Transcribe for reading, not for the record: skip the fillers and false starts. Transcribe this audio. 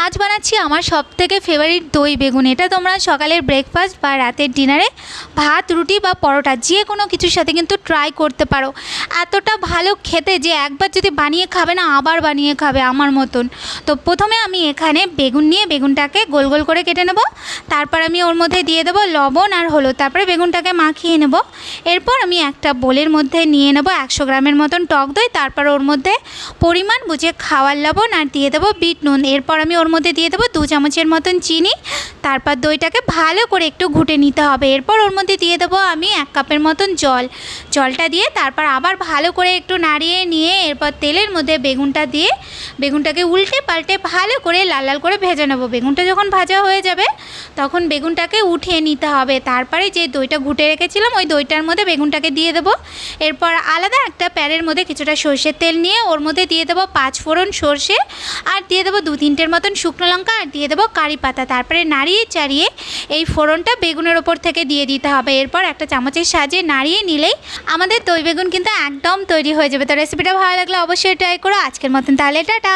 আজ বানাচ্ছি আমার সবথেকে ফেভারিট দই বেগুন। এটা তোমরা সকালের ব্রেকফাস্ট বা রাতের ডিনারে ভাত, রুটি বা পরোটা যে কোনো কিছুর সাথে কিন্তু ট্রাই করতে পারো। এতটা ভালো খেতে যে একবার যদি বানিয়ে খাবে না আবার বানিয়ে খাবে আমার মতন। তো প্রথমে আমি এখানে বেগুন নিয়ে বেগুনটাকে গোল গোল করে কেটে নেব। তারপর আমি ওর মধ্যে দিয়ে দেবো লবণ আর হলুদ। তারপরে বেগুনটাকে মাখিয়ে নেব। এরপর আমি একটা বোলের মধ্যে নিয়ে নেব 100 গ্রামের মতন টক দই। তারপর ওর মধ্যে পরিমাণ বুঝে খাওয়ার লবণ আর দিয়ে দেবো বিট নুন। এরপর আমি ওর মধ্যে দিয়ে দেবো 2 চামচের মতন চিনি। তারপর দইটাকে ভালো করে একটু ঘুটে নিতে হবে। এরপর ওর মধ্যে দিয়ে দেবো আমি 1 কাপের মতন জলটা দিয়ে তারপর আবার ভালো করে একটু নাড়িয়ে নিয়ে এরপর তেলের মধ্যে বেগুনটা দিয়ে বেগুনটাকে উল্টে পাল্টে ভালো করে লাল লাল করে ভেজে নেবো। বেগুনটা যখন ভাজা হয়ে যাবে তখন বেগুনটাকে উঠিয়ে নিতে হবে। তারপরে যে দইটা ঘুটে রেখেছিলাম ওই দইটার মধ্যে বেগুনটাকে দিয়ে দেবো। এরপর আলাদা একটা প্যানের মধ্যে কিছুটা সর্ষের তেল নিয়ে ওর মধ্যে দিয়ে দেবো 5 ফোড়ন সর্ষে আর দিয়ে দেবো 2-3টের মতন শুকনো লঙ্কা আর দিয়ে দেবো কারি পাতা। তারপরে নাড়িয়ে চাড়িয়ে এই ফোড়নটা বেগুনের ওপর থেকে দিয়ে দিতে হবে। এরপর একটা চামচের সাহায্যে নাড়িয়ে নিলেই আমাদের দই বেগুন কিন্তু একদম তৈরি হয়ে যাবে। তো রেসিপিটা ভালো লাগলে অবশ্যই ট্রাই করো। আজকের মতন তাহলে টাটা।